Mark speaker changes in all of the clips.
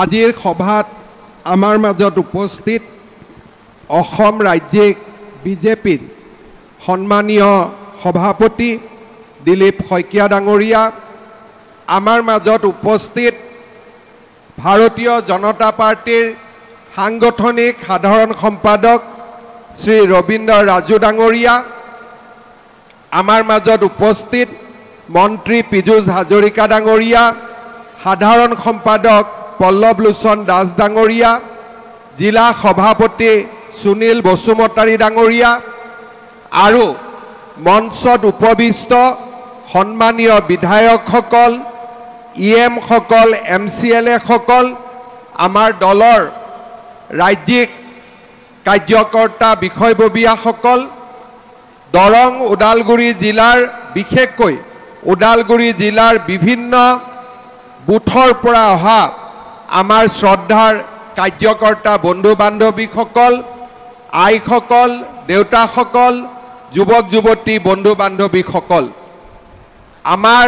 Speaker 1: আজিৰ সভাত আমাৰ মাজত উপস্থিত অসম ৰাজ্যিক বিজেপিৰ সন্মানীয় সভাপতি দিলীপ শইকীয়া ডাঙৰীয়া, আমাৰ মাজত উপস্থিত ভাৰতীয় জনতা পাৰ্টিৰ সাংগঠনিক সাধাৰণ সম্পাদক শ্ৰী ৰবীন্দ্ৰ ৰাজু ডাঙৰীয়া, আমাৰ মাজত উপস্থিত মন্ত্ৰী পীযুষ হাজৰিকা ডাঙৰীয়া, সাধাৰণ সম্পাদক পল্লৱ লোচন দাস ডাঙৰীয়া, জিলা সভাপতি সুনীল বসুমতাৰী ডাঙৰীয়া আৰু মঞ্চত উপবিষ্ট সন্মানীয় বিধায়কসকল, ইএমসকল, MCLA সকল, আমাৰ দলৰ ৰাজ্যিক কাৰ্যকৰ্তা বিষয়ববীয়াসকল, দৰং ওদালগুৰি জিলাৰ বিশেষকৈ ওদালগুৰি জিলাৰ বিভিন্ন বুথৰ পৰা অহা আমাৰ শ্ৰদ্ধাৰ কাৰ্যকৰ্তা বন্ধু বান্ধৱীসকল, আইসকল, দেউতাসকল, যুৱক যুৱতী বন্ধু বান্ধৱীসকল, আমাৰ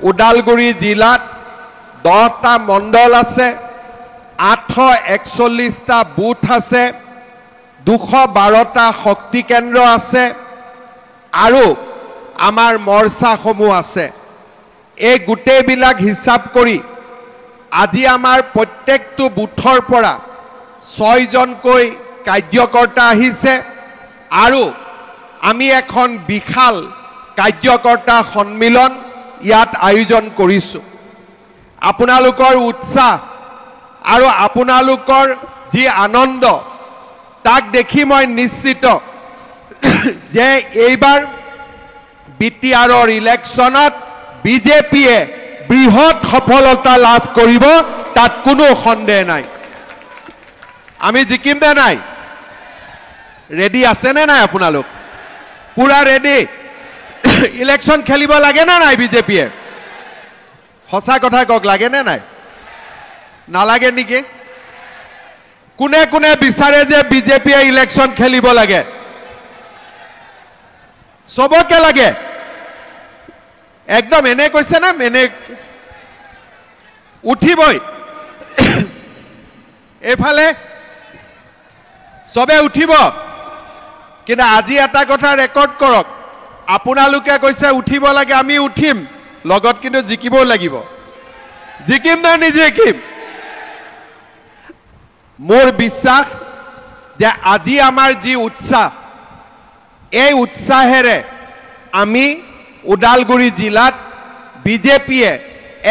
Speaker 1: ওদালগুৰি জিলাত 10টা মণ্ডল আছে, 841টা বুথ আছে, 212টা শক্তি কেন্দ্ৰ আছে আৰু আমাৰ মৰ্চাসমূহ আছে। এই গোটেইবিলাক হিচাপ কৰি আজি আমাৰ প্ৰত্যেকটো বুথৰ পৰা 6জনকৈ কাৰ্যকৰ্তা আহিছে আৰু আমি এখন বিশাল কাৰ্যকৰ্তা সন্মিলন ইয়াত আয়োজন কৰিছোঁ। আপোনালোকৰ উৎসাহ আৰু আপোনালোকৰ যি আনন্দ তাক দেখি মই নিশ্চিত যে এইবাৰ BTRৰ ইলেকশ্যনত বিজেপিয়ে বৃহৎ সফলতা লাভ কৰিব, তাত কোনো সন্দেহ নাই। আমি জিকিম নে নাই? ৰেডি আছে নে নাই আপোনালোক? পুৰা ৰেডি? ইলেকশ্যন খেলিব লাগে নে নাই বিজেপিয়ে? সঁচা কথা কওক, লাগে নে নাই? নালাগে নেকি? কোনে কোনে বিচাৰে যে বিজেপিয়ে ইলেকশ্যন খেলিব লাগে? সবকে লাগে? একদম এনে কৈছে না? এনে উঠিবই। এইফালে সবে উঠিব, কিন্তু আজি এটা কথা ৰেকৰ্ড কৰক, আপোনালোকে কৈছে উঠিব লাগে, আমি উঠিম, লগত কিন্তু জিকিবও লাগিব। জিকিম নে নিজিকিম? মোৰ বিশ্বাস যে আজি আমাৰ যি উৎসাহ, এই উৎসাহেৰে আমি ওদালগুৰি জিলাত বিজেপিয়ে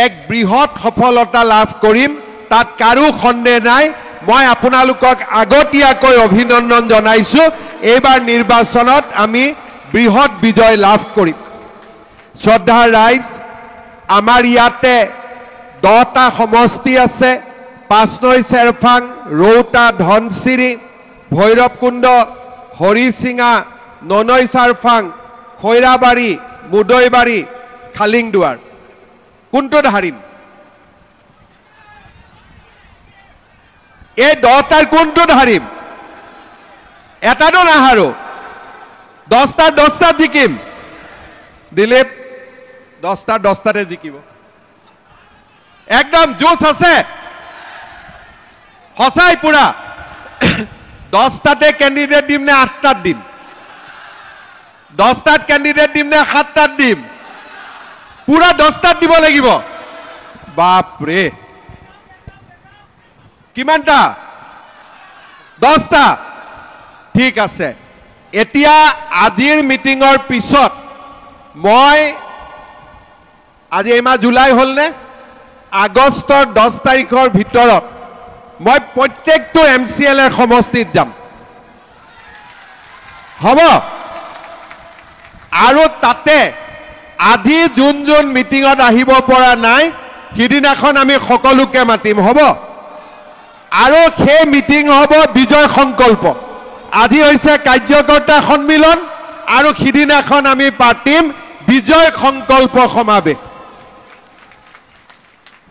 Speaker 1: এক বৃহৎ সফলতা লাভ কৰিম, তাত কাৰো সন্দেহ নাই। মই আপোনালোকক আগতীয়াকৈ অভিনন্দন জনাইছো। এইবাৰ নিৰ্বাচনত আমি বৃহৎ বিজয় লাভ কৰিম। শ্ৰদ্ধাৰ ৰাইজ, আমাৰ ইয়াতে 10টা সমষ্টি আছে, পাঁচনৈ, চেৰফাং, ৰৌতা, ধনচিৰি, ভৈৰৱকুণ্ড, হৰিচিঙা, ননৈ চাৰফাং, খৈৰাবাৰী, মুদৈবাৰী, খালিংদুৱাৰ। কোনটোত হাৰিম? এই 10টাৰ কোনটোত হাৰিম? এটাতো নাহাৰো। 10টাত জিকিম। দিলীপ 10টাতে জিকিব। একদম জোচ আছে, সঁচাই পুৰা। 10টাতে কেণ্ডিডেট দিম নে 8টাত দিম? 10টাত কেণ্ডিডেট দিম নে 7টাত দিম? পুৰা 10টাত দিব লাগিব। বাপৰে, কিমানটা? 10টা। ঠিক আছে। এতিয়া আজিৰ মিটিঙৰ পিছত মই, আজি এই মাহ জুলাই হ'ল নে? আগষ্টৰ 10 তাৰিখৰ ভিতৰত মই প্ৰত্যেকটো MCLA সমষ্টিত যাম। হ'ব? আৰু তাতে আজি যোন যোন মিটিঙত আহিব পৰা নাই, সিদিনাখন আমি সকলোকে মাতিম। হ'ব? আৰু সেই মিটিং হ'ব বিজয় সংকল্প। আজি হৈছে কাৰ্যকৰ্তা সন্মিলন আৰু সিদিনাখন আমি পাতিম বিজয় সংকল্প সমাৱেশ।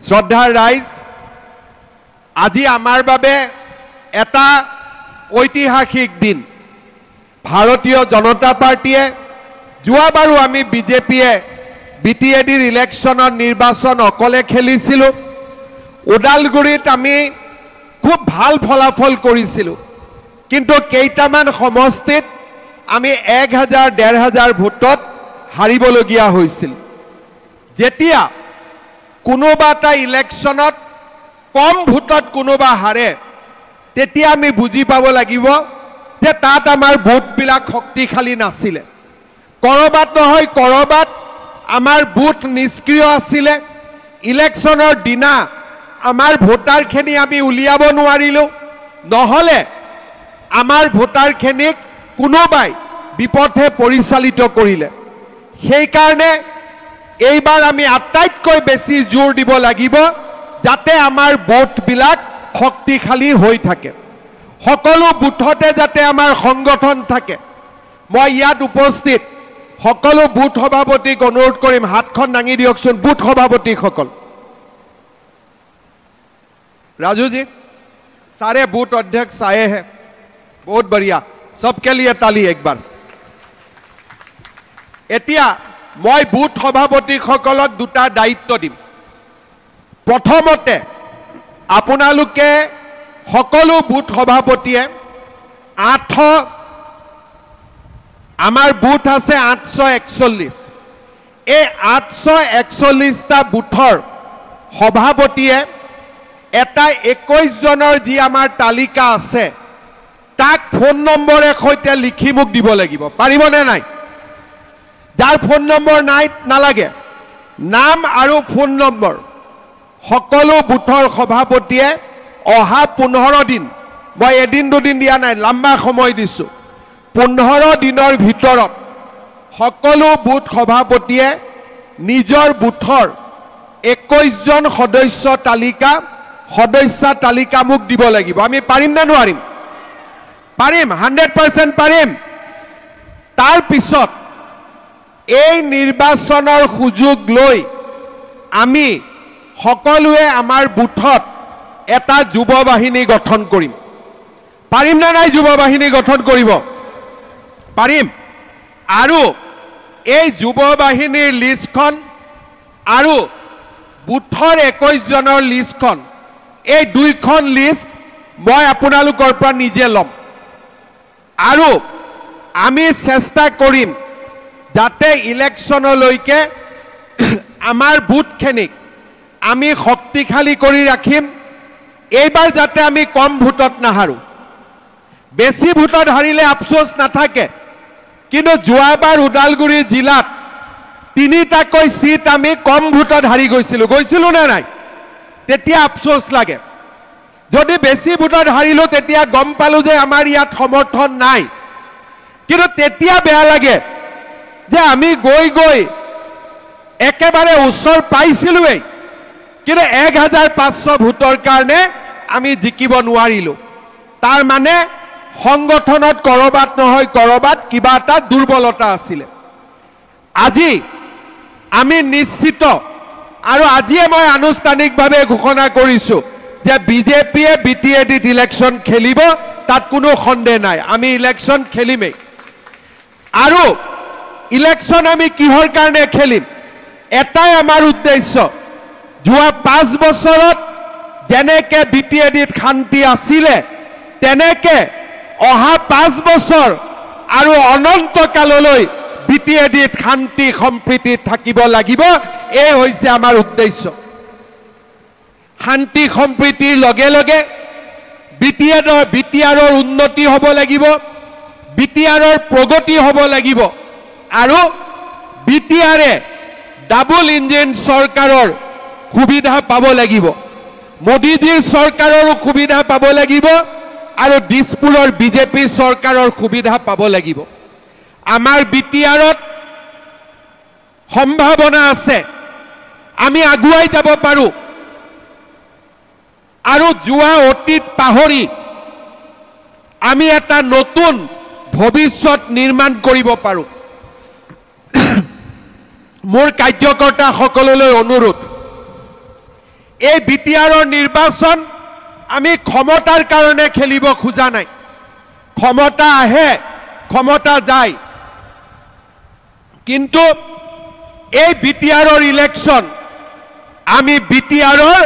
Speaker 1: শ্ৰদ্ধাৰ ৰাইজ, আজি আমাৰ বাবে এটা ঐতিহাসিক দিন। ভাৰতীয় জনতা পাৰ্টিয়ে, যোৱাবাৰো আমি বিজেপিয়ে BTADৰ ইলেকশ্যনত নিৰ্বাচন অকলে খেলিছিলোঁ। ওদালগুৰিত আমি খুব ভাল ফলাফল কৰিছিলোঁ, কিন্তু কেইটামান সমষ্টিত আমি 1000-1500 ভোটত হাৰিবলগীয়া হৈছিল। যেতিয়া কোনোবা এটা ইলেকশ্যনত কম ভোটত কোনোবা হাৰে, তেতিয়া আমি বুজি পাব লাগিব যে তাত আমাৰ ভোটবিলাক শক্তিশালী নাছিলে। কৰবাত নহয় কৰবাত আমাৰ ভোট নিষ্ক্ৰিয় আছিলে। ইলেকশ্যনৰ দিনা আমাৰ ভোটাৰখিনি আমি উলিয়াব নোৱাৰিলোঁ, নহ'লে আমাৰ ভোটাৰখিনিক কোনোবাই বিপথে পৰিচালিত কৰিলে। সেইকাৰণে এইবাৰ আমি আটাইতকৈ বেছি জোৰ দিব লাগিব যাতে আমাৰ ভোটবিলাক শক্তিশালী হৈ থাকে, সকলো বুথতে যাতে আমাৰ সংগঠন থাকে। মই ইয়াত উপস্থিত সকলো বুথ সভাপতিক অনুৰোধ কৰিম, হাতখন দাঙি দিয়কচোন বুথ সভাপতিসকল। राजू जी, सारे बूथ अध्यक्ष आए हैं, बहुत बढ़िया, सबके लिए ताली एक बार। एतिया मैं बूथ सभापतिসকলক দুটা দায়িত্ব দিম। প্ৰথমতে আপোনালোকে সকলো বুথ সভাপতিয়ে আমাৰ বুথ আছে 841, এই 841টা বুথৰ সভাপতিয়ে এটা 21 জনৰ যি আমাৰ তালিকা আছে তাক ফোন নম্বৰে সৈতে লিখি মোক দিব লাগিব, পাৰিবনে নাই? যাৰ ফোন নম্বৰ নাই নালাগে, নাম আৰু ফোন নম্বৰ সকলো বুথৰ সভাপতিয়ে অহা 15 দিন, মই এদিন দুদিন দিয়া নাই, লম্বা সময় দিছো, 15 দিনৰ ভিতৰত সকলো বুথ সভাপতিয়ে নিজৰ বুথৰ 21 জন সদস্য তালিকা মোক দিব লাগিব। আমি পাৰিম না নোৱাৰিম? পাৰিম, 100% পাৰিম। তাৰ পিছত এই নিৰ্বাচনৰ সুযোগ লৈ আমি সকলোৱে আমাৰ বুথত এটা যুৱ বাহিনী গঠন কৰিম। পাৰিম না নাই যুৱ বাহিনী গঠন কৰিব? পাৰিম। আৰু এই যুৱ বাহিনীৰ লিষ্টখন আৰু বুথৰ 21 জনৰ লিষ্টখন, এই দুইখন লিষ্ট মই আপোনালোকৰ পৰা নিজে ল'ম আৰু আমি চেষ্টা কৰিম যাতে ইলেকশ্যনলৈকে আমাৰ বুথখিনিক আমি শক্তিশালী কৰি ৰাখিম। এইবাৰ যাতে আমি কম ভোটত নাহাৰো, বেছি ভোটত হাৰিলে আফসোস নাথাকে, কিন্তু যোৱাবাৰ ওদালগুৰি জিলাত 3টাকৈ সিট আমি কম ভোটত হাৰি গৈছিলো নে নাই? তেতিয়া আফসোস লাগে। যদি বেছি ভোটত হাৰিলো তেতিয়া গম পালো যে আমাৰ ইয়াত সমৰ্থন নাই, কিন্তু তেতিয়া বেয়া লাগে যে আমি গৈ একেবাৰে ওচৰ পাইছিলোৱেই, কিন্তু 1500 ভোটৰ কাৰণে আমি জিকিব নোৱাৰিলো। তাৰ মানে সংগঠনত কৰবাত নহয় কৰবাত কিবা এটা দুৰ্বলতা আছিলে। আজি আমি নিশ্চিত, আৰু আজিয়ে মই আনুষ্ঠানিকভাৱে ঘোষণা কৰিছো যে বিজেপিয়ে BTADত ইলেকশ্যন খেলিব, তাত কোনো সন্দেহ নাই, আমি ইলেকশ্যন খেলিমেই। আৰু ইলেকশ্যন আমি কিহৰ কাৰণে খেলিম? এটাই আমাৰ উদ্দেশ্য, যোৱা 5 বছৰত যেনেকে BTADত শান্তি আছিলে তেনেকে অহা 5 বছৰ আৰু অনন্ত কাললৈ BTADত শান্তি সম্প্ৰীতি থাকিব লাগিব। এই হৈছে আমাৰ উদ্দেশ্য। শান্তি সম্প্ৰীতিৰ লগে লগে BTADৰ উন্নতি হ'ব লাগিব, BTADৰ প্ৰগতি হ'ব লাগিব, আৰু BTADে ডাবল ইঞ্জিন চৰকাৰৰ সুবিধা পাব লাগিব, মোদীজীৰ চৰকাৰৰো সুবিধা পাব লাগিব, আৰু দিছপুৰৰ বিজেপি চৰকাৰৰ সুবিধা পাব লাগিব। আমাৰ BTADত সম্ভাৱনা আছে, আমি আগুৱাই যাব পাৰোঁ, আৰু যোৱা অতীত পাহৰি আমি এটা নতুন ভৱিষ্যত নিৰ্মাণ কৰিব পাৰোঁ। মোৰ কাৰ্যকৰ্তাসকললৈ অনুৰোধ, এই BTADৰ নিৰ্বাচন আমি ক্ষমতাৰ কাৰণে খেলিব খোজা নাই। ক্ষমতা আহে, ক্ষমতা যায়, কিন্তু এই BTADৰ ইলেকশ্যন আমি BTADৰ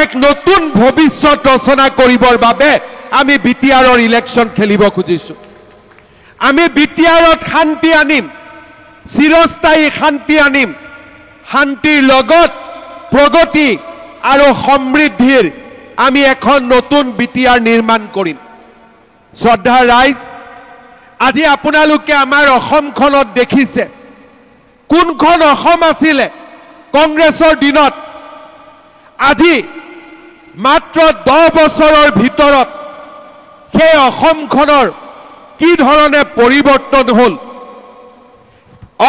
Speaker 1: এক নতুন ভৱিষ্যত ৰচনা কৰিবৰ বাবে আমি বিটিআৰৰ ইলেকশ্যন খেলিব খুজিছোঁ। আমি বিটিআৰত শান্তি আনিম, চিৰস্থায়ী শান্তি আনিম। শান্তিৰ লগত প্ৰগতি আৰু সমৃদ্ধিৰ আমি এখন নতুন বিটিআৰ নিৰ্মাণ কৰিম। শ্ৰদ্ধা ৰাইজ, আজি আপোনালোকে আমাৰ অসমখনত দেখিছে কোনখন অসম আছিলে কংগ্ৰেছৰ দিনত। আজি মাত্ৰ 10 বছৰৰ ভিতৰত সেই অসমখনৰ কি ধৰণে পৰিৱৰ্তন হ'ল।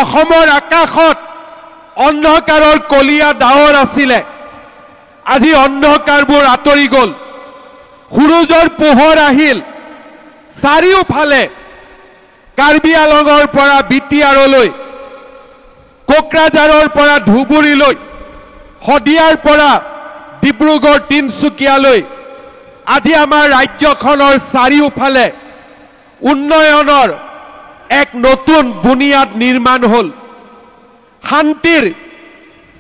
Speaker 1: অসমৰ আকাশত অন্ধকাৰৰ কলীয়া ডাৱৰ আছিলে, আজি অন্ধকাৰবোৰ আঁতৰি গ'ল, সূৰুজৰ পোহৰ আহিল। চাৰিওফালে কাৰ্বি আলঙৰ পৰা বিটিআৰলৈ, কোকৰাঝাৰৰ পৰা ধুবুৰীলৈ, শদিয়াৰ পৰা ডিব্ৰুগড় তিনিচুকীয়ালৈ আজি আমাৰ ৰাজ্যখনৰ চাৰিওফালে উন্নয়নৰ এক নতুন বুনিয়াদ নিৰ্মাণ হ'ল। শান্তিৰ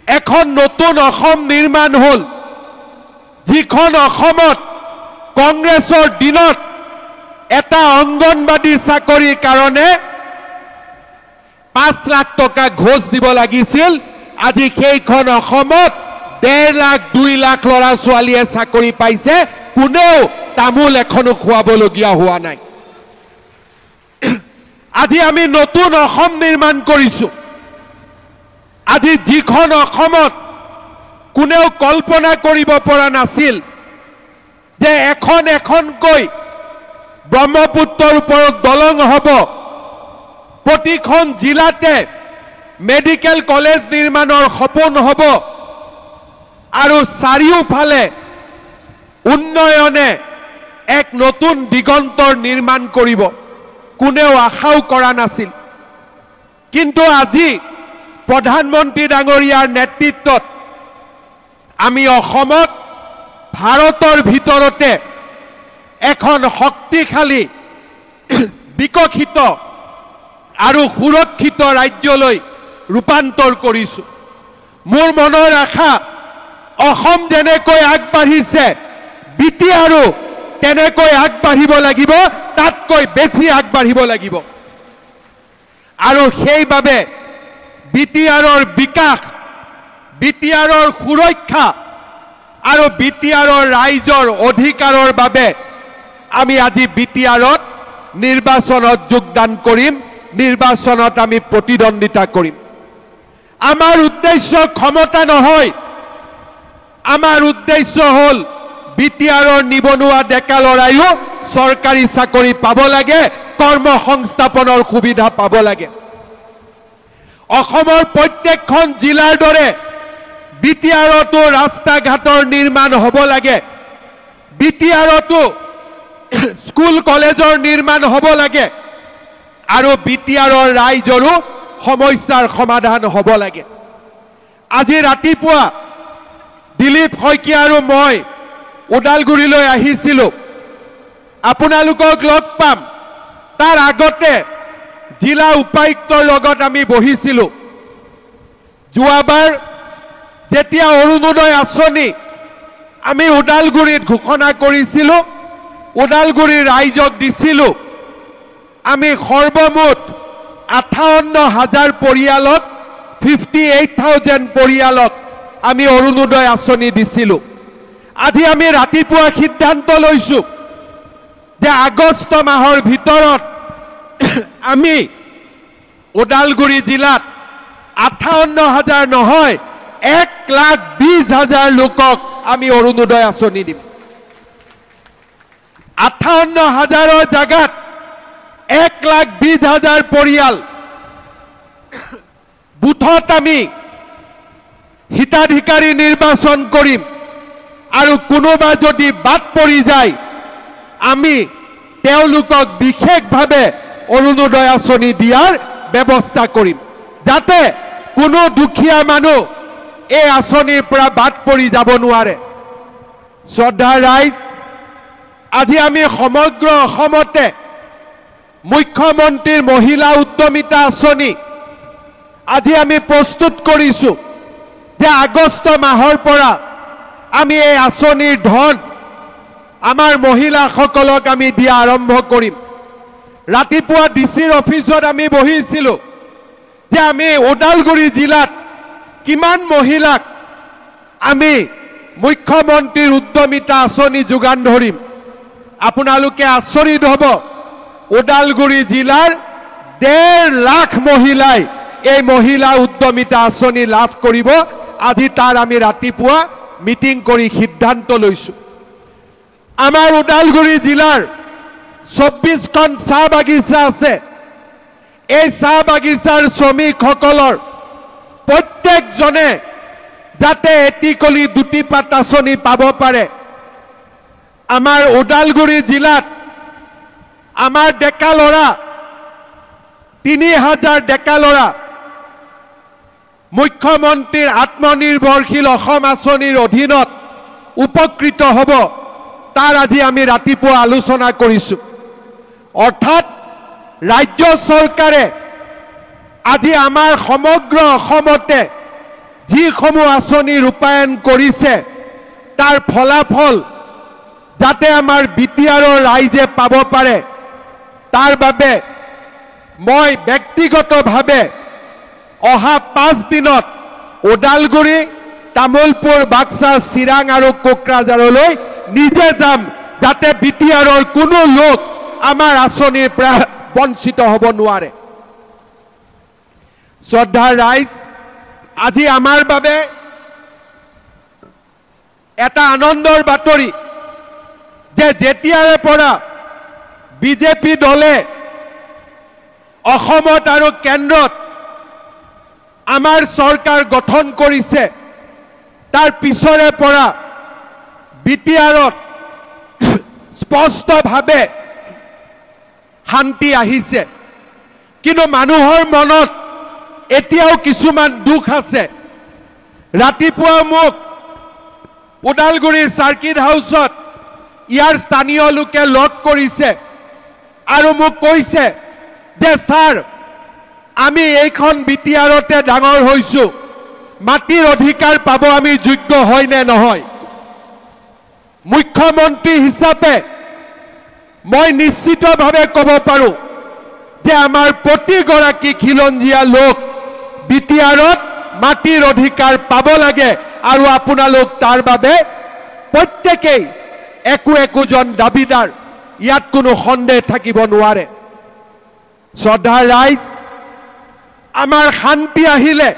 Speaker 1: এখন নতুন অসম নিৰ্মাণ হ'ল, যিখন অসমত কংগ্ৰেছৰ দিনত এটা অংগনবাদী চাকৰিৰ কাৰণে 5 লাখ টকা ঘোষ দিব লাগিছিল। আজি সেইখন অসমত 1.5 লাখ 2 লাখ ল'ৰা ছোৱালীয়ে চাকৰি পাইছে, কোনেও তামোল এখনো খুৱাবলগীয়া হোৱা নাই। আজি আমি নতুন অসম নিৰ্মাণ কৰিছোঁ। আজি যিখন অসমত কোনেও কল্পনা কৰিব পৰা নাছিল যে এখন এখনকৈ ব্ৰহ্মপুত্ৰৰ ওপৰত দলং হ'ব, প্ৰতিখন জিলাতে মেডিকেল কলেজ নিৰ্মাণৰ সপোন হ'ব আৰু চাৰিওফালে উন্নয়নে এক নতুন দিগন্তৰ নিৰ্মাণ কৰিব, কোনেও আশাও কৰা নাছিল। কিন্তু আজি প্ৰধানমন্ত্ৰী ডাঙৰীয়াৰ নেতৃত্বত আমি অসমত ভাৰতৰ ভিতৰতে এখন শক্তিশালী, বিকশিত আৰু সুৰক্ষিত ৰাজ্যলৈ ৰূপান্তৰ কৰিছোঁ। মোৰ মনৰ আশা, অসম যেনেকৈ আগবাঢ়িছে বিটিআৰো তেনেকৈ আগবাঢ়িব লাগিব, তাতকৈ বেছি আগবাঢ়িব লাগিব। আৰু সেইবাবে বিটিআৰৰ বিকাশ, বিটিআৰৰ সুৰক্ষা আৰু বিটিআৰৰ ৰাইজৰ অধিকাৰৰ বাবে আমি আজি বিটিআৰত নিৰ্বাচনত যোগদান কৰিম, নিৰ্বাচনত আমি প্ৰতিদ্বন্দ্বিতা কৰিম। আমাৰ উদ্দেশ্য ক্ষমতা নহয়, আমাৰ উদ্দেশ্য হ'ল বিটিআৰৰ নিবনুৱা ডেকা ল'ৰাইও চৰকাৰী চাকৰি পাব লাগে, কৰ্মসংস্থাপনৰ সুবিধা পাব লাগে। অসমৰ প্ৰত্যেকখন জিলাৰ দৰে বিটিআৰতো ৰাস্তা ঘাটৰ নিৰ্মাণ হ'ব লাগে, বিটিআৰতো স্কুল কলেজৰ নিৰ্মাণ হ'ব লাগে আৰু বিটিআৰৰ ৰাইজৰো সমস্যাৰ সমাধান হ'ব লাগে। আজি ৰাতিপুৱা দিলীপ শইকীয়া আৰু মই ওদালগুৰিলৈ আহিছিলোঁ, আপোনালোকক লগ পাম। তাৰ আগতে জিলা উপায়ুক্তৰ লগত আমি বহিছিলোঁ। যোৱাবাৰ যেতিয়া অৰুণোদয় আঁচনি আমি ওদালগুৰিত ঘোষণা কৰিছিলোঁ, ওদালগুৰিৰ ৰাইজক দিছিলোঁ, আমি সৰ্বমুঠ 58,000 পৰিয়ালক, 58,000 পৰিয়ালক আমি অৰুণোদয় আঁচনি দিছিলোঁ। আজি আমি ৰাতিপুৱা সিদ্ধান্ত লৈছোঁ যে আগষ্ট মাহৰ ভিতৰত আমি ওদালগুৰি জিলাত 58,000 নহয়, 1,20,000 লোকক আমি অৰুণোদয় আঁচনি দিম। 58,000ৰ জাগাত 1,20,000 পৰিয়াল বুথত আমি হিতাধিকাৰী নিৰ্বাচন কৰিম আৰু কোনোবা যদি বাদ পৰি যায় আমি তেওঁলোকক বিশেষভাৱে অৰুণোদয় আঁচনি দিয়াৰ ব্যৱস্থা কৰিম, যাতে কোনো দুখীয়া মানুহ এই আঁচনিৰ পৰা বাদ পৰি যাব নোৱাৰে। শ্ৰদ্ধা ৰাইজ, আজি আমি সমগ্ৰ অসমতে মুখ্যমন্ত্ৰীৰ মহিলা উদ্যমিতা আঁচনি আজি আমি প্ৰস্তুত কৰিছোঁ যে আগষ্ট মাহৰ পৰা আমি এই আঁচনিৰ ধন আমাৰ মহিলাসকলক আমি দিয়া আৰম্ভ কৰিম। ৰাতিপুৱা ডিচিৰ অফিচত আমি বহিছিলোঁ যে আমি ওদালগুৰি জিলাত কিমান মহিলাক আমি মুখ্যমন্ত্ৰীৰ উদ্যমিতা আঁচনি যোগান ধৰিম। আপোনালোকে আচৰিত হ'ব, ওদালগুৰি জিলাৰ 1.5 লাখ মহিলাই এই মহিলা উদ্যমিতা আঁচনি লাভ কৰিব। আজি তাৰ আমি ৰাতিপুৱা মিটিং কৰি সিদ্ধান্ত লৈছোঁ। আমাৰ ওদালগুৰি জিলাৰ 24খন চাহ বাগিচা আছে। এই চাহ বাগিচাৰ শ্ৰমিকসকলৰ প্ৰত্যেকজনে যাতে এটিকলি দুটিপাত আঁচনি পাব পাৰে। আমাৰ ওদালগুৰি জিলাত আমাৰ ডেকা ল'ৰা 3000 ডেকা ল'ৰা মুখ্যমন্ত্ৰীৰ আত্মনিৰ্ভৰশীল অসম আঁচনিৰ অধীনত উপকৃত হ'ব। তাৰ আজি আমি ৰাতিপুৱা আলোচনা কৰিছোঁ। অৰ্থাৎ ৰাজ্য চৰকাৰে আজি আমাৰ সমগ্ৰ অসমতে যিসমূহ আঁচনি ৰূপায়ণ কৰিছে তাৰ ফলাফল যাতে আমাৰ বিটিআৰৰ ৰাইজে পাব পাৰে, তাৰ বাবে মই ব্যক্তিগতভাৱে অহা 5 দিনত ওদালগুৰি, তামুলপুৰ, বাক্সা, চিৰাং আৰু কোকৰাঝাৰলৈ নিজে যাম, যাতে বিটিআৰৰ কোনো লোক আমাৰ আঁচনিৰ পৰা বঞ্চিত হ'ব নোৱাৰে। শ্ৰদ্ধাৰ ৰাইজ, আজি আমাৰ বাবে এটা আনন্দৰ বাতৰি যে যেতিয়াৰে পৰা বিজেপি দলে অসমত আৰু কেন্দ্ৰত আমাৰ চৰকাৰ গঠন কৰিছে, তাৰ পিছৰে পৰা বিটিআৰত স্পষ্টভাৱে শান্তি আহিছে। কিন্তু মানুহৰ মনত এতিয়াও কিছুমান দুখ আছে। ৰাতিপুৱা মোক ওদালগুৰিৰ চাৰ্কিট হাউচত ইয়াৰ স্থানীয় লোকে লগ কৰিছে আৰু মোক কৈছে যে ছাৰ, আমি এইখন বিটিআৰতে ডাঙৰ হৈছোঁ, মাটিৰ অধিকাৰ পাব আমি যোগ্য হয় নে নহয়? মুখ্যমন্ত্ৰী হিচাপে মই নিশ্চিতভাৱে ক'ব পাৰোঁ যে আমাৰ প্ৰতিগৰাকী খিলঞ্জীয়া লোক বিটিআৰত মাটিৰ অধিকাৰ পাব লাগে আৰু আপোনালোক তাৰ বাবে প্ৰত্যেকেই একোজন দাবীদাৰ, ইয়াত কোনো সন্দেহ থাকিব নোৱাৰে। শ্ৰদ্ধাৰ ৰাইজ, আমাৰ শান্তি আহিলে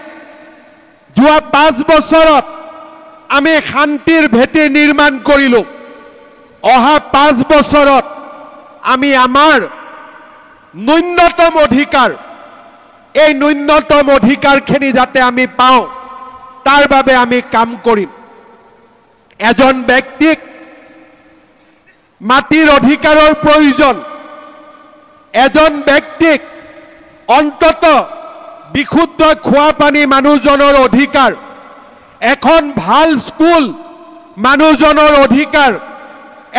Speaker 1: যোৱা 5 বছৰত আমি শান্তিৰ ভেটি নিৰ্মাণ কৰিলোঁ। অহা 5 বছৰত আমি আমাৰ ন্যূনতম অধিকাৰ, এই ন্যূনতম অধিকাৰখিনি যাতে আমি পাওঁ তাৰ বাবে আমি কাম কৰিম। এজন ব্যক্তিক মাটিৰ অধিকাৰৰ প্ৰয়োজন, এজন ব্যক্তিক অন্তত বিশুদ্ধ খোৱা পানী মানুহজনৰ অধিকাৰ, এখন ভাল স্কুল মানুহজনৰ অধিকাৰ,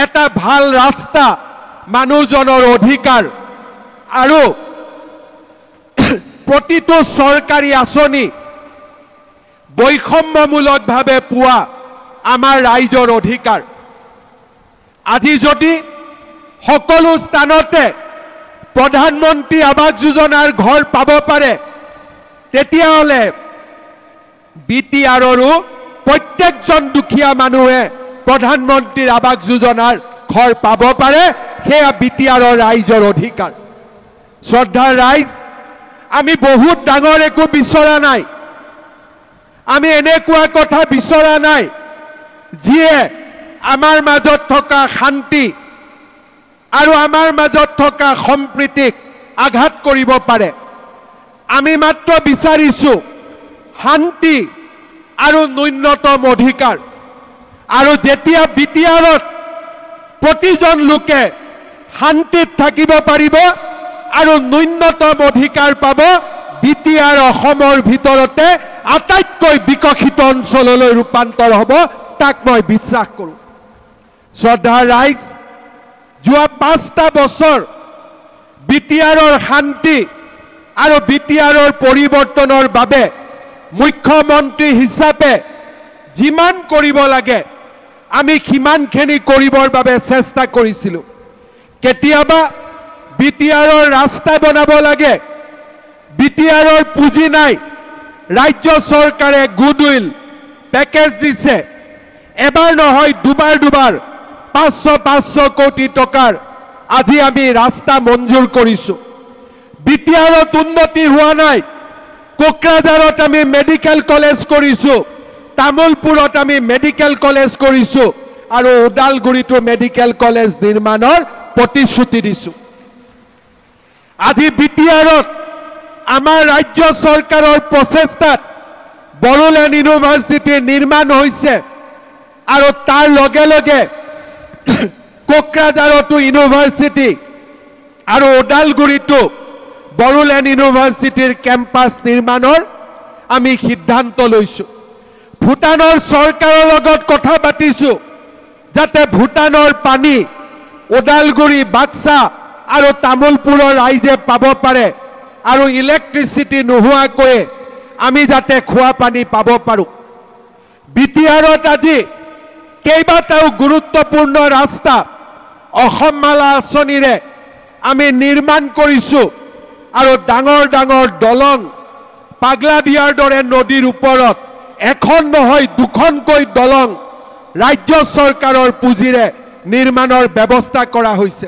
Speaker 1: এটা ভাল ৰাস্তা মানুহজনৰ অধিকাৰ আৰু প্ৰতিটো চৰকাৰী আঁচনি বৈষম্যমূলকভাৱে পোৱা আমাৰ ৰাইজৰ অধিকাৰ। আজি যদি সকলো স্থানতে প্ৰধানমন্ত্ৰী আৱাস যোজনাৰ ঘৰ পাব পাৰে, তেতিয়াহ'লে বিটিআৰৰো প্ৰত্যেকজন দুখীয়া মানুহে প্ৰধানমন্ত্ৰীৰ আৱাস যোজনাৰ ঘৰ পাব পাৰে। সেয়া বিটিআৰৰ ৰাইজৰ অধিকাৰ। শ্ৰদ্ধাৰ ৰাইজ, আমি বহুত ডাঙৰ একো বিচৰা নাই। আমি এনেকুৱা কথা বিচৰা নাই যিয়ে আমাৰ মাজত থকা শান্তি আৰু আমাৰ মাজত থকা সম্প্ৰীতিক আঘাত কৰিব পাৰে। আমি মাত্ৰ বিচাৰিছোঁ শান্তি আৰু ন্যূনতম অধিকাৰ। আৰু যেতিয়া বিটিআৰত প্ৰতিজন লোকে শান্তিত থাকিব পাৰিব আৰু ন্যূনতম অধিকাৰ পাব, বিটিআৰ অসমৰ ভিতৰতে আটাইতকৈ বিকশিত অঞ্চললৈ ৰূপান্তৰ হ'ব, তাক মই বিশ্বাস কৰোঁ। শ্ৰদ্ধাৰ ৰাইজ, যোৱা 5টা বছৰ বিটিআৰৰ শান্তি আৰু বিটিআৰৰ পৰিৱৰ্তনৰ বাবে মুখ্যমন্ত্ৰী হিচাপে যিমান কৰিব লাগে আমি সিমানখিনি কৰিবৰ বাবে চেষ্টা কৰিছিলোঁ। কেতিয়াবা বিটিআৰৰ ৰাস্তা বনাব লাগে, বিটিআৰৰ পুঁজি নাই, ৰাজ্য চৰকাৰে গুডউইল পেকেজ দিছে, এবাৰ নহয় দুবাৰ 500 কোটি টকাৰ আজি আমি ৰাস্তা মঞ্জুৰ কৰিছোঁ। বিটিআৰত উন্নতি হোৱা নাই, কোকৰাঝাৰত আমি মেডিকেল কলেজ কৰিছোঁ, তামুলপুৰত আমি মেডিকেল কলেজ কৰিছোঁ আৰু ওদালগুৰিতো মেডিকেল কলেজ নিৰ্মাণৰ প্ৰতিশ্ৰুতি দিছোঁ। আজি বিটিআৰত আমাৰ ৰাজ্য চৰকাৰৰ প্ৰচেষ্টাত বড়োলেণ্ড ইউনিভাৰ্চিটি নিৰ্মাণ হৈছে আৰু তাৰ লগে লগে কোকৰাঝাৰতো ইউনিভাৰ্চিটি আৰু ওদালগুৰিতো বড়োলেণ্ড ইউনিভাৰ্চিটিৰ কেম্পাছ নিৰ্মাণৰ আমি সিদ্ধান্ত লৈছোঁ। ভূটানৰ চৰকাৰৰ লগত কথা পাতিছোঁ যাতে ভূটানৰ পানী ওদালগুৰি, বাক্সা আৰু তামুলপুৰৰ ৰাইজে পাব পাৰে আৰু ইলেক্ট্ৰিচিটি নোহোৱাকৈ আমি যাতে খোৱা পানী পাব পাৰোঁ। বিটিআৰত আজি কেইবাটাও গুৰুত্বপূৰ্ণ ৰাস্তা অসম মালা আঁচনিৰে আমি নিৰ্মাণ কৰিছোঁ আৰু ডাঙৰ ডাঙৰ দলং, পাগলাদিয়াৰ দৰে নদীৰ ওপৰত এখন নহয় দুখনকৈ দলং ৰাজ্য চৰকাৰৰ পুঁজিৰে নিৰ্মাণৰ ব্যৱস্থা কৰা হৈছে।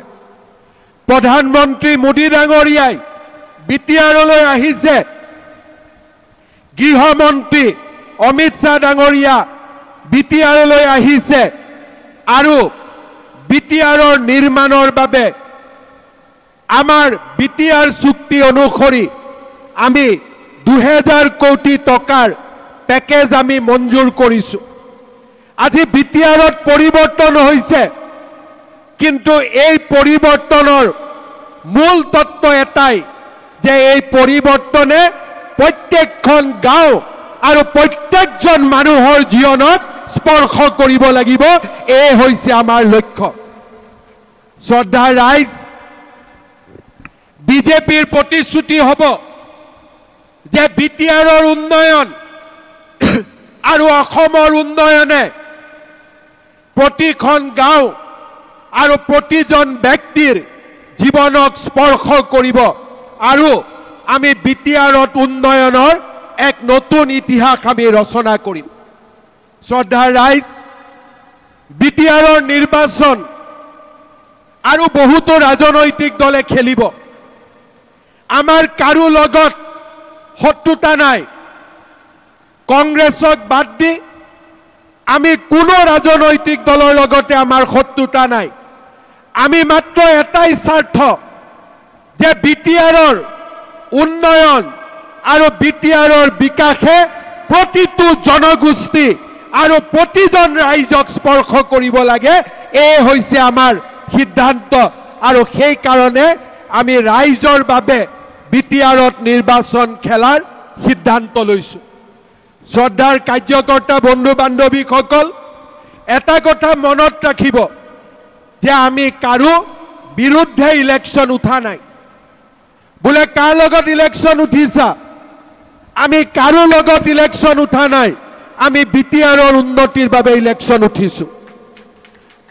Speaker 1: প্ৰধানমন্ত্ৰী মোদী ডাঙৰীয়াই বিটিআৰলৈ আহিছে, গৃহমন্ত্ৰী অমিত শ্বাহ ডাঙৰীয়া বিটিআৰলৈ আহিছে আৰু বিটিআৰৰ নিৰ্মাণৰ বাবে আমাৰ বিটিআৰ চুক্তি অনুসৰি আমি 2000 কোটি টকাৰ পেকেজ আমি মঞ্জুৰ কৰিছোঁ। আজি বিটিআৰত পৰিৱৰ্তন হৈছে, কিন্তু এই পৰিৱৰ্তনৰ মূল তত্ত্ব এটাই যে এই পৰিৱৰ্তনে প্ৰত্যেকখন গাঁও আৰু প্ৰত্যেকজন মানুহৰ জীৱনত স্পৰ্শ কৰিব লাগিব, এই হৈছে আমাৰ লক্ষ্য। শ্ৰদ্ধাৰ ৰাইজ, বিজেপিৰ প্ৰতিশ্ৰুতি হ'ব যে বিটিআৰৰ উন্নয়ন আৰু অসমৰ উন্নয়নে প্ৰতিখন গাঁও আৰু প্ৰতিজন ব্যক্তিৰ জীৱনক স্পৰ্শ কৰিব আৰু আমি বিটিআৰত উন্নয়নৰ এক নতুন ইতিহাস আমি ৰচনা কৰিম। শ্ৰদ্ধাৰ ৰাইজ, বিটিআৰৰ নিৰ্বাচন আৰু বহুতো ৰাজনৈতিক দলে খেলিব। আমাৰ কাৰো লগত শত্ৰুতা নাই। কংগ্ৰেছক বাদ দি আমি কোনো ৰাজনৈতিক দলৰ লগতে আমাৰ শত্ৰুতা নাই। আমি মাত্ৰ এটাই স্বাৰ্থ যে বিটিআৰৰ উন্নয়ন আৰু বিটিআৰৰ বিকাশে প্ৰতিটো জনগোষ্ঠী আৰু প্ৰতিজন ৰাইজক স্পৰ্শ কৰিব লাগে, এই হৈছে আমাৰ সিদ্ধান্ত আৰু সেই কাৰণে আমি ৰাইজৰ বাবে বিটিআৰত নিৰ্বাচন খেলাৰ সিদ্ধান্ত লৈছোঁ। শ্ৰদ্ধাৰ কাৰ্যকৰ্তা বন্ধু বান্ধৱীসকল, এটা কথা মনত ৰাখিব যে আমি কাৰো বিৰুদ্ধে ইলেকশ্যন উঠা নাই। বোলে কাৰ লগত ইলেকশ্যন উঠিছা, আমি কাৰো লগত ইলেকশ্যন উঠা নাই। আমি বিটিআৰৰ উন্নতিৰ বাবে ইলেকশ্যন উঠিছোঁ।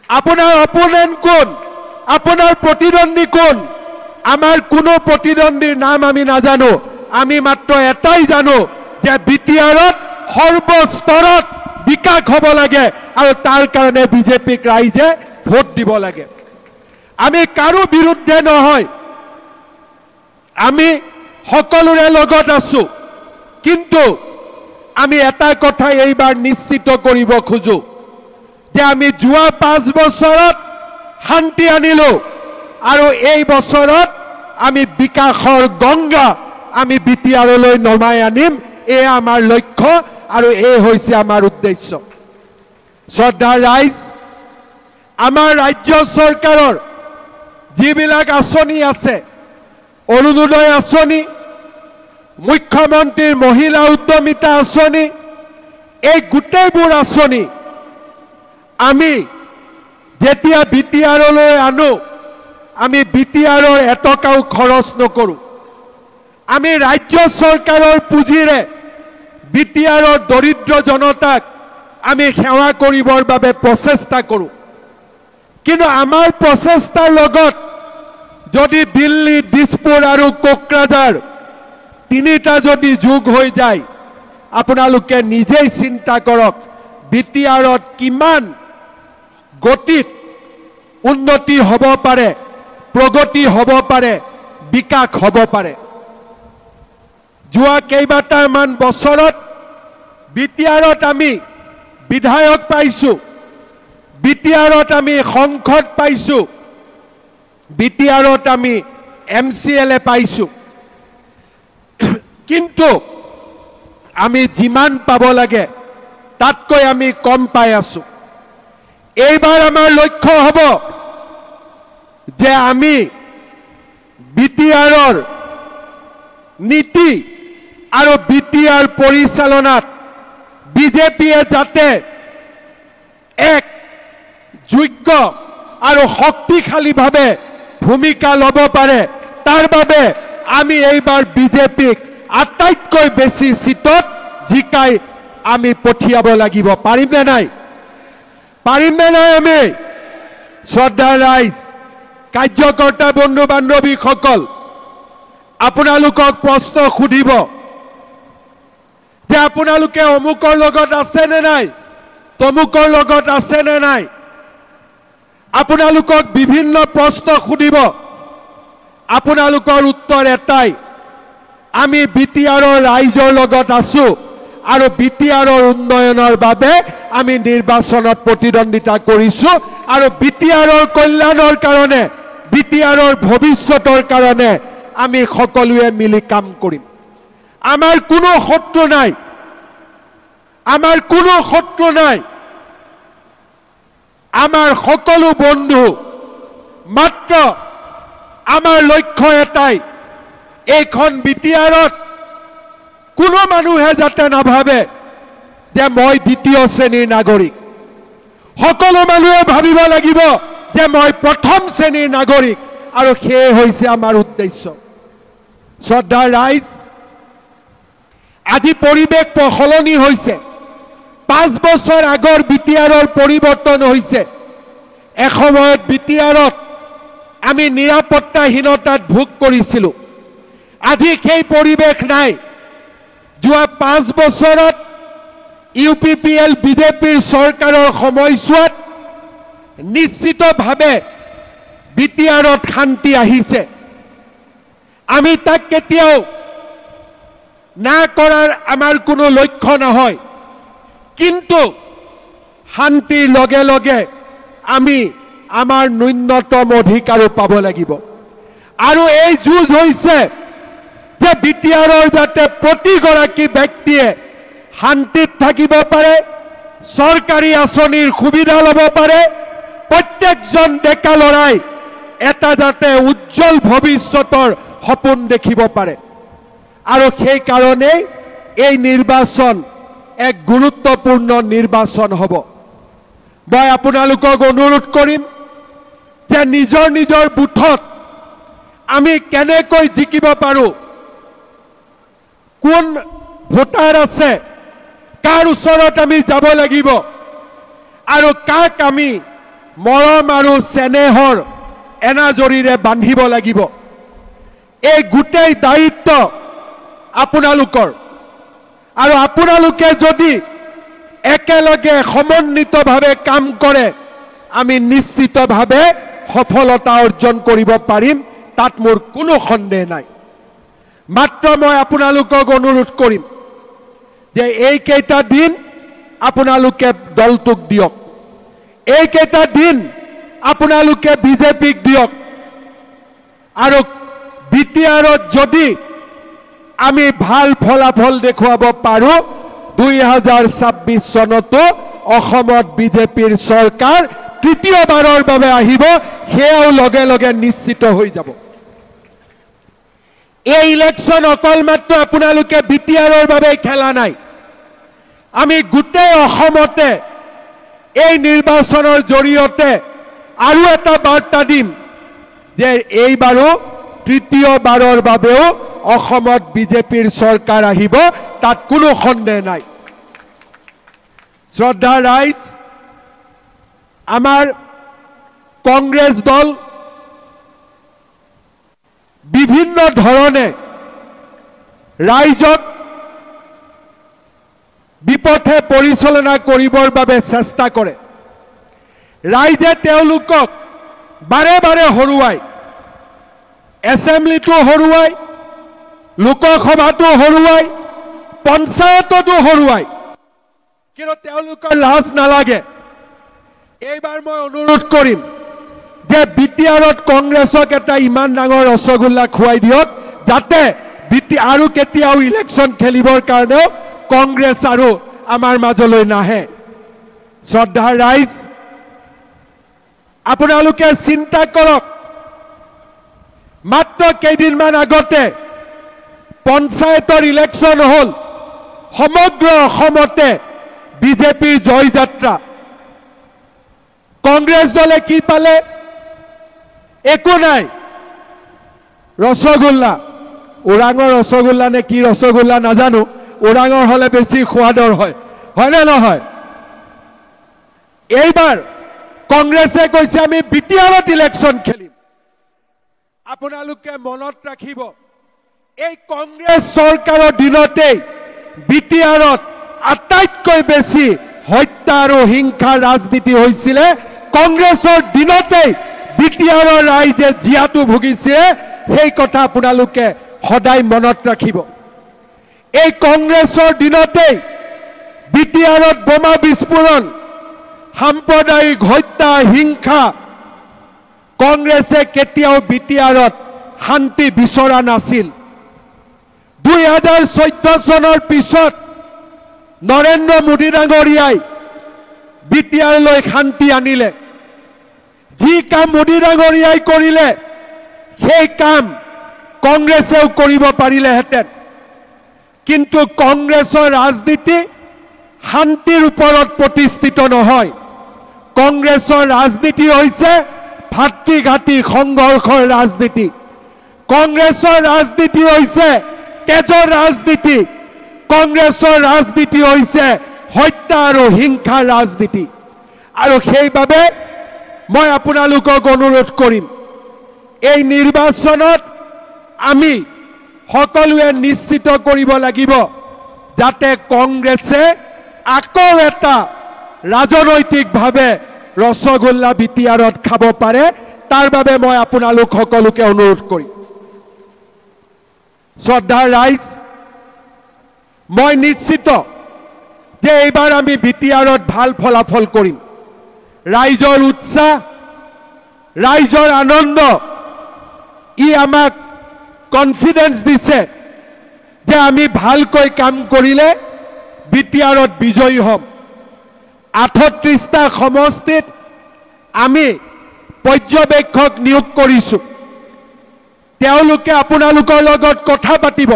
Speaker 1: আপোনাৰ অপোনেণ্ট কোন, আপোনাৰ প্ৰতিদ্বন্দ্বী কোন, আমাৰ কোনো প্ৰতিদ্বন্দ্বীৰ নাম আমি নাজানো। আমি মাত্ৰ এটাই জানো যে বিটিআৰত সৰ্বস্তৰত বিকাশ হ'ব লাগে আৰু তাৰ কাৰণে বিজেপিক ৰাইজে ভোট দিব লাগে। আমি কাৰো বিৰুদ্ধে নহয়, আমি সকলোৰে লগত আছো। কিন্তু আমি এটা কথা এইবাৰ নিশ্চিত কৰিব খোজো যে আমি যোৱা 5 বছৰত শান্তি আনিলো আৰু এই বছৰত আমি বিকাশৰ গংগা আমি বিটিআৰলৈ নমাই আনিম। এয়া আমাৰ লক্ষ্য আৰু এই হৈছে আমাৰ উদ্দেশ্য। শ্ৰদ্ধাৰ ৰাইজ, আমাৰ ৰাজ্য চৰকাৰৰ যিবিলাক আঁচনি আছে, অৰুণোদয় আঁচনি, মুখ্যমন্ত্ৰীৰ মহিলা উদ্যমিতা আঁচনি, এই গোটেইবোৰ আঁচনি আমি যেতিয়া বিটিআৰলৈ আনো, আমি বিটিআৰৰ এটকাও খৰচ নকৰোঁ। আমি ৰাজ্য চৰকাৰৰ পুঁজিৰে বিটিআৰৰ দৰিদ্ৰ জনতাক আমি সেৱা কৰিবৰ বাবে প্ৰচেষ্টা কৰোঁ কিন্তু আমাৰ প্ৰচেষ্টাৰ লগত যদি দিল্লী দিছপুৰ আৰু কোকৰাঝাৰ তিনিটা যদি যোগ হৈ যায় আপোনালোকে নিজেই চিন্তা কৰক বিটিআৰত কিমান গতিত উন্নতি হ'ব পাৰে প্ৰগতি হ'ব পাৰে বিকাশ হ'ব পাৰে যোৱা কেইবাটামান বছৰত বিটিআৰত আমি বিধায়ক পাইছো বিটিআৰত আমি সংসদ পাইছো বিটিআৰত আমি MCLA পাইছো কিন্তু আমি যিমান পাব লাগে তাতকৈ আমি কম পাই আছো এইবাৰ আমাৰ লক্ষ্য হ'ব যে আমি বিটিআৰৰ নীতি আৰু বিটিআৰ পৰিচালনাত বিজেপিয়ে যাতে এক যোগ্য আৰু শক্তিশালীভাৱে ভূমিকা ল'ব পাৰে তাৰ বাবে আমি এইবাৰ বিজেপিক আটাইতকৈ বেছি সিটত জিকাই আমি পঠিয়াব লাগিব পাৰিমনে নাই আমি শ্ৰদ্ধা ৰাইজ কাৰ্যকৰ্তা বন্ধু বান্ধৱীসকল আপোনালোকক প্ৰশ্ন সুধিব যে আপোনালোকে অমুকৰ লগত আছে নে নাই তমুকৰ লগত আছে নে নাই আপোনালোকক বিভিন্ন প্ৰশ্ন সুধিব আপোনালোকৰ উত্তৰ এটাই আমি বিটিআৰৰ ৰাইজৰ লগত আছো আৰু বিটিআৰৰ উন্নয়নৰ বাবে আমি নিৰ্বাচনত প্ৰতিদ্বন্দ্বিতা কৰিছো আৰু বিটিআৰৰ কল্যাণৰ কাৰণে বিটিআৰৰ ভৱিষ্যতৰ কাৰণে আমি সকলোৱে মিলি কাম কৰিম আমাৰ কোনো শত্ৰু নাই আমাৰ সকলো বন্ধু মাত্ৰ আমাৰ লক্ষ্য এটাই এইখন বিটিআৰত কোনো মানুহে যাতে নাভাবে যে মই দ্বিতীয় শ্ৰেণীৰ নাগৰিক সকলো মানুহে ভাবিব লাগিব যে মই প্ৰথম শ্ৰেণীৰ নাগৰিক আৰু সেয়ে হৈছে আমাৰ উদ্দেশ্য শ্ৰদ্ধা ৰাইজ আজি পৰিৱেশ সলনি হৈছে 5 বছৰ আগৰ বিটিআৰৰ পৰিৱৰ্তন হৈছে এসময়ত বিটিআৰত আমি নিৰাপত্তাহীনতাত ভোগ কৰিছিলো আজি সেই পৰিৱেশ নাই যোৱা 5 বছৰত UPPL বিজেপিৰ চৰকাৰৰ সময়ছোৱাত নিশ্চিতভাৱে বিটিআৰত শান্তি আহিছে আমি তাক কেতিয়াও না কৰাৰ আমাৰ কোনো লক্ষ্য নহয় কিন্তু শান্তিৰ লগে লগে আমি আমাৰ ন্যূনতম অধিকাৰো পাব লাগিব আৰু এই যুঁজ হৈছে যে বিটিআৰৰ যাতে প্ৰতিগৰাকী ব্যক্তিয়ে শান্তিত থাকিব পাৰে চৰকাৰী আঁচনিৰ সুবিধা ল'ব পাৰে প্ৰত্যেকজন ডেকা লৰাই এটা যাতে উজ্জ্বল ভৱিষ্যতৰ সপোন দেখিব পাৰে আৰু সেই কাৰণে এই নিৰ্বাচন এক গুৰুত্বপূৰ্ণ নিৰ্বাচন হ'ব মই আপোনালোকক অনুৰোধ কৰিম যে নিজৰ বুথত আমি কেনেকৈ জিকিব পাৰো কোন ভোটাৰ আছে কাৰ ওচৰত আমি যাব লাগিব আৰু কাক আমি মৰম আৰু স্নেহৰ এনাজৰিৰে বান্ধিব লাগিব এই গোটেই দায়িত্ব আপোনালোকৰ আৰু আপোনালোকে যদি একেলগে সমন্বিতভাৱে কাম কৰে আমি নিশ্চিতভাৱে সফলতা অৰ্জন কৰিব পাৰিম তাত মোৰ কোনো সন্দেহ নাই মাত্ৰ মই আপোনালোকক অনুৰোধ কৰিম যে এইকেইটা দিন আপোনালোকে দলটোক দিয়ক এইকেইটা দিন আপোনালোকে বিজেপিক দিয়ক আৰু বিটিআৰত যদি আমি ভাল ফলাফল দেখুৱাব পাৰো 2026 চনতো অসমত বিজেপিৰ চৰকাৰ তৃতীয়বাৰৰ বাবে আহিব সেয়াও লগে লগে নিশ্চিত হৈ যাব এই ইলেকশন অকল মাত্ৰ আপোনালোকে বিটিআৰৰ বাবে খেলা নাই আমি গোটেই অসমতে এই নিৰ্বাচনৰ জৰিয়তে আৰু এটা বাৰ্তা দিম যে এইবাৰো তৃতীয়বাৰৰ বাবেও অসমত বিজেপিৰ চৰকাৰ আহিব তাত কোনো সন্দেহ নাই শ্ৰদ্ধা ৰাইজ, আমাৰ কংগ্ৰেছ দল বিভিন্ন ধৰণে ৰাইজক বিপথে পৰিচালনা কৰিবৰ বাবে চেষ্টা কৰে। ৰাইজে তেওঁলোকক বাৰে বাৰে হৰুৱায়, এছেম্বলিটো হৰুৱায়, লোকসভাটো হৰুৱায়, পঞ্চায়ততো হৰুৱায়, কিন্তু তেওঁলোকৰ লাজ নালাগে। এইবাৰ মই অনুৰোধ কৰিম যে বিটিআৰত কংগ্ৰেছক এটা ইমান ডাঙৰ ৰসগোল্লা খুৱাই দিয়ক যাতে আৰু কেতিয়াও ইলেকশ্যন খেলিবৰ কাৰণেও কংগ্ৰেছ আৰু আমাৰ মাজলৈ নাহে। শ্ৰদ্ধাৰ ৰাইজ, আপোনালোকে চিন্তা কৰক, মাত্ৰ কেইদিনমান আগতে পঞ্চায়তৰ ইলেকশ্যন হ'ল, সমগ্ৰ অসমতে বিজেপিৰ জয়যাত্ৰা। কংগ্ৰেছ দলে কি পালে? একো নাই। ৰসগোল্লা, ওৰাঙৰ ৰসগোল্লা নে কি ৰসগোল্লা নাজানো, ওৰাঙৰ হলে বেছি সোৱাদৰ হয়, হয়নে নহয়? এইবাৰ কংগ্ৰেছে কৈছে আমি বিটিআৰত ইলেকশ্যন খেলিম। আপোনালোকে মনত ৰাখিব, এই কংগ্ৰেছ চৰকাৰৰ দিনতেই বিটিআৰত আটাইতকৈ বেছি হত্যা আৰু হিংসাৰ ৰাজনীতি হৈছিলে। কংগ্ৰেছৰ দিনতেই বিটিআৰৰ ৰাইজে জীয়াটো ভুগিছে, সেই কথা আপোনালোকে সদায় মনত ৰাখিব। এই কংগ্ৰেছৰ দিনতেই বিটিআৰত বোমা বিস্ফোৰণ, সাম্প্ৰদায়িক হত্যা, হিংসা। কংগ্ৰেছে কেতিয়াও বিটিআৰত শান্তি বিচৰা নাছিল। 2014 চনৰ পিছত নৰেন্দ্ৰ মোদী ডাঙৰীয়াই বিটিআৰলৈ শান্তি আনিলে। যি কাম মোদী ডাঙৰীয়াই কৰিলে সেই কাম কংগ্ৰেছেও কৰিব পাৰিলেহেঁতেন, কিন্তু কংগ্ৰেছৰ ৰাজনীতি শান্তিৰ ওপৰত প্ৰতিষ্ঠিত নহয়। কংগ্ৰেছৰ ৰাজনীতি হৈছে ভাতৃঘাতী সংঘৰ্ষৰ ৰাজনীতি। কংগ্ৰেছৰ ৰাজনীতি হৈছে তেজৰ ৰাজনীতি। কংগ্ৰেছৰ ৰাজনীতি হৈছে হত্যা আৰু হিংসাৰ ৰাজনীতি। আৰু সেইবাবে মই আপোনালোকক অনুৰোধ কৰিম, এই নিৰ্বাচনত আমি সকলোৱে নিশ্চিত কৰিব লাগিব যাতে কংগ্ৰেছে আকৌ এটা ৰাজনৈতিকভাৱে ৰসগোল্লা বিটিআৰত খাব পাৰে। তাৰ বাবে মই আপোনালোক সকলোকে অনুৰোধ কৰিম। শ্ৰদ্ধাৰ ৰাইজ, মই নিশ্চিত যে এইবাৰ আমি বিটিআৰত ভাল ফলাফল কৰিম। ৰাইজৰ উৎসাহ, ৰাইজৰ আনন্দ, ই আমাক কনফিডেন্স দিছে যে আমি ভালকৈ কাম কৰিলে বিটিআৰত বিজয়ী হ'ম। 38টা সমষ্টিত আমি পৰ্যবেক্ষক নিয়োগ কৰিছোঁ। তেওঁলোকে আপোনালোকৰ লগত কথা পাতিব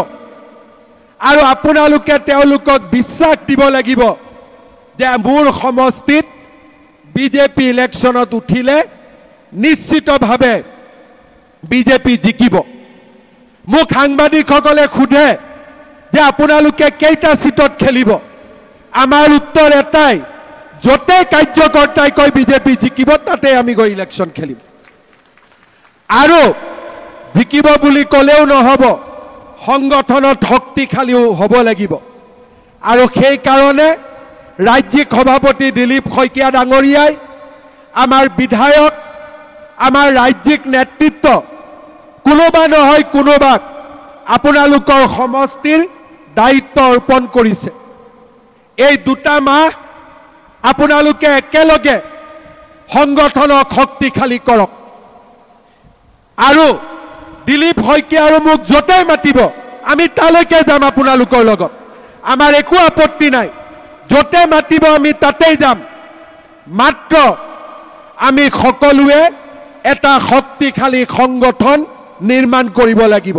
Speaker 1: আৰু আপোনালোকে তেওঁলোকক বিশ্বাস দিব লাগিব যে মোৰ সমষ্টিত বিজেপি ইলেকশ্যনত উঠিলে নিশ্চিতভাৱে বিজেপি জিকিব। মোক সাংবাদিকসকলে সোধে যে আপোনালোকে কেইটা সিটত খেলিব? আমাৰ উত্তৰ এটাই, য'তে কাৰ্যকৰ্তাই কয় বিজেপি জিকিব তাতে আমি গৈ ইলেকশ্যন খেলিম। আৰু জিকিব বুলি ক'লেও নহ'ব, সংগঠনত শক্তিশালীও হ'ব লাগিব। আৰু সেইকাৰণে ৰাজ্যিক সভাপতি দিলীপ শইকীয়া ডাঙৰীয়াই, আমাৰ বিধায়ক, আমাৰ ৰাজ্যিক নেতৃত্ব, কোনোবা নহয় কোনোবাক আপোনালোকৰ সমষ্টিৰ দায়িত্ব অৰ্পণ কৰিছে। এই 2 মাহ আপোনালোকে একেলগে সংগঠনক শক্তিশালী কৰক। আৰু দিলীপ শইকীয়া আৰু মোক য'তেই মাতিব আমি তালৈকে যাম আপোনালোকৰ লগত। আমাৰ একো আপত্তি নাই, য'তে মাতিব আমি তাতেই যাম। মাত্ৰ আমি সকলোৱে এটা শক্তিশালী সংগঠন নিৰ্মাণ কৰিব লাগিব।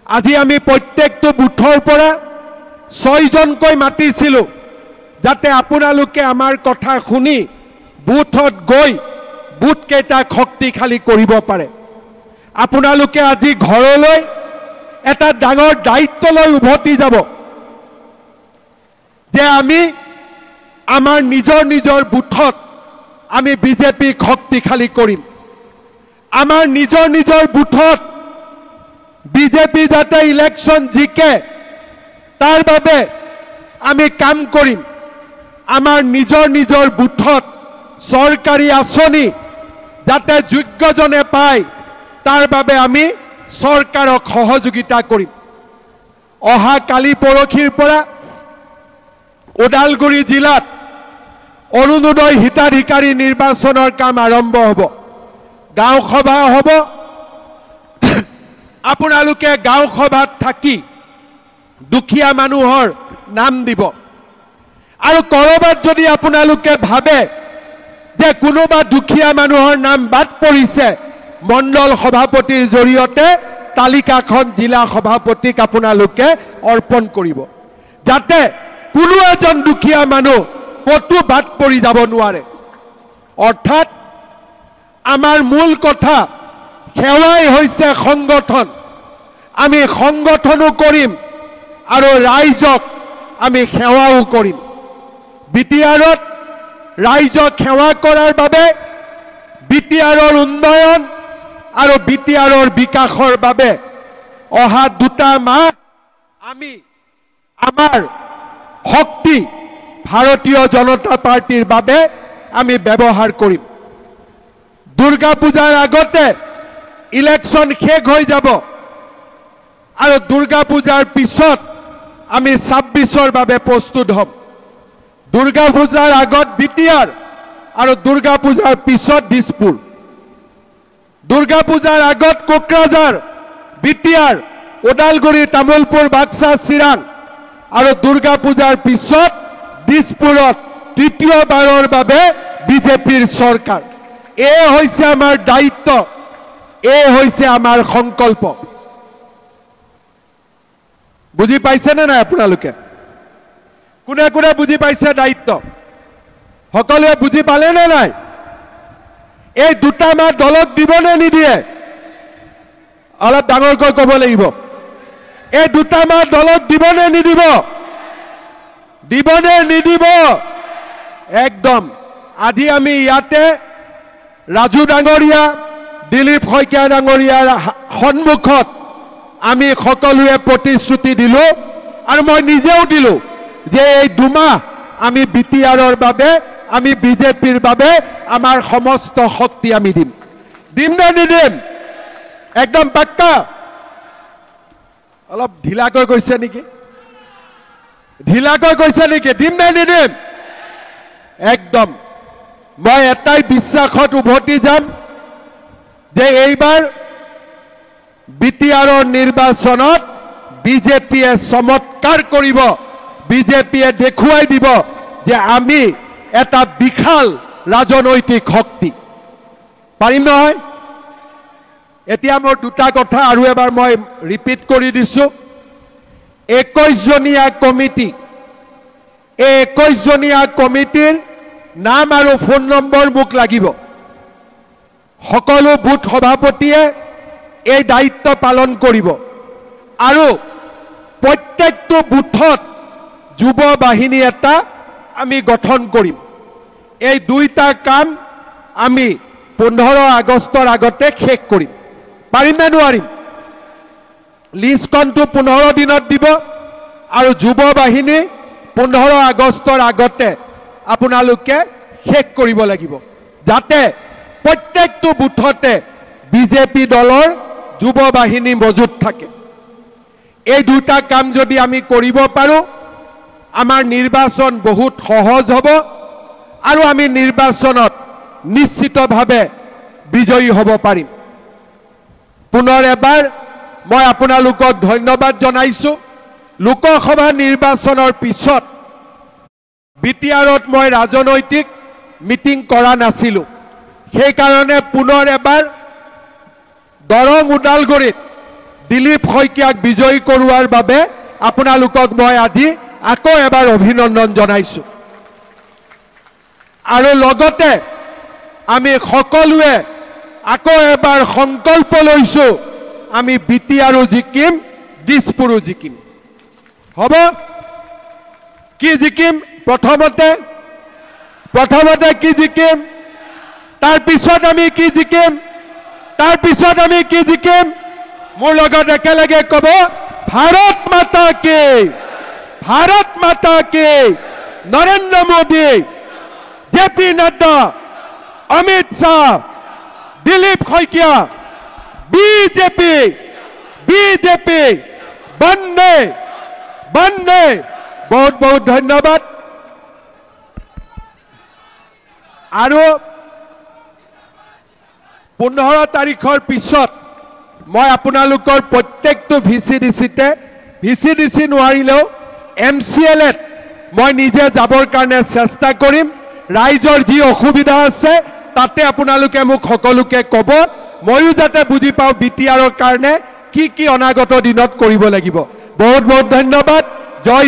Speaker 1: আজি আমি প্ৰত্যেকটো বুথৰ পৰা 6জনকৈ মাতিছিলোঁ যাতে আপোনালোকে আমাৰ কথা শুনি বুথত গৈ বুথকেইটাক শক্তিশালী কৰিব পাৰে। আপোনালোকে আজি ঘৰলৈ এটা ডাঙৰ দায়িত্ব লৈ উভতি যাব যে আমি আমাৰ নিজৰ বুথত আমি বিজেপিক শক্তিশালী কৰিম। আমাৰ নিজৰ বুথত বিজেপি যাতে ইলেকশ্যন জিকে তাৰ বাবে আমি কাম কৰিম। আমাৰ নিজৰ বুথত চৰকাৰী আঁচনি যাতে যোগ্যজনে পায় তাৰ বাবে আমি চৰকাৰক সহযোগিতা কৰিম। অহা কালি পৰখিৰ পৰা ওদালগুৰি জিলাত অৰুণোদয় হিতাধিকাৰী নিৰ্বাচনৰ কাম আৰম্ভ হ'ব। গাঁও সভা হ'ব। আপোনালোকে গাঁও সভাত থাকি দুখীয়া মানুহৰ নাম দিব। আৰু কৰবাত যদি আপোনালোকে ভাবে যে কোনোবা দুখীয়া মানুহৰ নাম বাদ পৰিছে, মণ্ডল সভাপতিৰ জৰিয়তে তালিকাখন জিলা সভাপতিক আপোনালোকে অৰ্পণ কৰিব, যাতে কোনো এজন দুখীয়া মানুহ কতো বাদ পৰি যাব নোৱাৰে। অৰ্থাৎ আমাৰ মূল কথা সেৱাই হৈছে সংগঠন। আমি সংগঠনো কৰিম আৰু ৰাইজক আমি সেৱাও কৰিম। বিটিআৰত ৰাইজক সেৱা কৰাৰ বাবে, বিটিআৰৰ উন্নয়ন আৰু বিটিআৰৰ বিকাশৰ বাবে অহা 2 মাহ আমি আমাৰ শক্তি ভাৰতীয় জনতা পাৰ্টিৰ বাবে আমি ব্যৱহাৰ কৰিম। দুৰ্গা পূজাৰ আগতে ইলেকশ্যন শেষ হৈ যাব আৰু দুৰ্গা পূজাৰ পিছত আমি 26ৰ বাবে প্ৰস্তুত হ'ম। দুৰ্গা পূজাৰ আগত বিটিআৰ আৰু দুৰ্গা পূজাৰ পিছত দিছপুৰ। দুৰ্গা পূজাৰ আগত কোকৰাঝাৰ, বিটিআৰ, ওদালগুৰি, তামুলপুৰ, বাক্সা, চিৰাং আৰু দুৰ্গা পূজাৰ পিছত দিছপুৰত তৃতীয়বাৰৰ বাবে বিজেপিৰ চৰকাৰ। এই হৈছে আমাৰ দায়িত্ব, এই হৈছে আমাৰ সংকল্প। বুজি পাইছেনে নাই আপোনালোকে? কোনে কোনে বুজি পাইছে দায়িত্ব? সকলোৱে বুজি পালে নে নাই? এই 2 মাহ দলক দিবনে নিদিয়ে? অলপ ডাঙৰকৈ ক'ব লাগিব। এই 2 মাহ দলক দিবনে নিদিব? দিবনে নিদিব? একদম। আজি আমি ইয়াতে ৰাজু ডাঙৰীয়া, দিলীপ শইকীয়া ডাঙৰীয়াৰ সন্মুখত আমি সকলোৱে প্ৰতিশ্ৰুতি দিলো আৰু মই নিজেও দিলো যে এই 2 মাহ আমি বিটিআৰৰ বাবে, আমি বিজেপিৰ বাবে আমাৰ সমস্ত শক্তি আমি দিম। দিম নে নিদিম? একদম পাক্কা। অলপ ঢিলাকৈ কৈছে নেকি? ঢিলাকৈ কৈছে নেকি? দিম নে নিদিম? একদম। মই এটাই বিশ্বাসত উভতি যাম যে এইবাৰ বিটিআৰৰ নিৰ্বাচনত বিজেপিয়ে চমৎকাৰ কৰিব। বিজেপিয়ে দেখুৱাই দিব যে আমি এটা বিশাল ৰাজনৈতিক শক্তি। পাৰিম নহয়? এতিয়া মোৰ 2টা কথা আৰু এবাৰ মই ৰিপিট কৰি দিছো। 21 জনীয়া কমিটি, এই 21 জনীয়া কমিটিৰ নাম আৰু ফোন নম্বৰ মোক লাগিব। সকলো বুথ সভাপতিয়ে এই দায়িত্ব পালন কৰিব আৰু প্ৰত্যেকটো বুথত যুৱ বাহিনী এটা আমি গঠন কৰিম। এই 2টা কাম আমি 15 আগষ্টৰ আগতে শেষ কৰিম। পাৰিম নে নোৱাৰিম? লিষ্টখনটো 15 দিনত দিব আৰু যুৱ বাহিনী 15 আগষ্টৰ আগতে আপোনালোকে শেষ কৰিব লাগিব, যাতে প্ৰত্যেকটো বুথতে বিজেপি দলৰ যুৱ বাহিনী মজুত থাকে। এই 2টা কাম যদি আমি কৰিব পাৰো, আমাৰ নিৰ্বাচন বহুত সহজ হ'ব আৰু আমি নিৰ্বাচনত নিশ্চিতভাৱে বিজয়ী হ'ব পাৰিম। পুনৰ এবাৰ মই আপোনালোকক ধন্যবাদ জনাইছো। লোকসভা নিৰ্বাচনৰ পিছত বিটিআৰত মই ৰাজনৈতিক মিটিং কৰা নাছিলো। সেইকাৰণে পুনৰ এবাৰ দৰং ওদালগুৰিত দিলীপ শইকীয়াক বিজয়ী কৰোৱাৰ বাবে আপোনালোকক মই আজি আকৌ এবাৰ অভিনন্দন জনাইছো। আৰু লগতে আমি সকলোৱে আকৌ এবাৰ সংকল্প লৈছো, আমি বিটিআৰো জিকিম, দিছপুৰো জিকিম। হ'ব? কি জিকিম? প্ৰথমতে প্ৰথমতে কি জিকিম, তাৰপিছত আমি কি জিকিম, তাৰপিছত আমি কি জিকিম? মোৰ লগত একেলগে ক'ব, ভাৰত মাতা কি, ভাৰত মাতা কি, Narendra Modi, JP Nadda, Amit Shah, Dilip Saikia, BJP, BJP, Vande Vande. বহুত বহুত ধন্যবাদ। আৰু 15 তাৰিখৰ পিছত মই আপোনালোকৰ প্ৰত্যেকটো ভিচিডিচি নোৱাৰিলেও MCLত মই নিজে যাবৰ কাৰণে চেষ্টা কৰিম। ৰাইজৰ যি অসুবিধা আছে তাতে আপোনালোকে মোক সকলোকে ক'ব, ময়ো যাতে বুজি পাওঁ BTRৰ কাৰণে কি কি অনাগত দিনত কৰিব লাগিব। বহুত বহুত ধন্যবাদ। জয়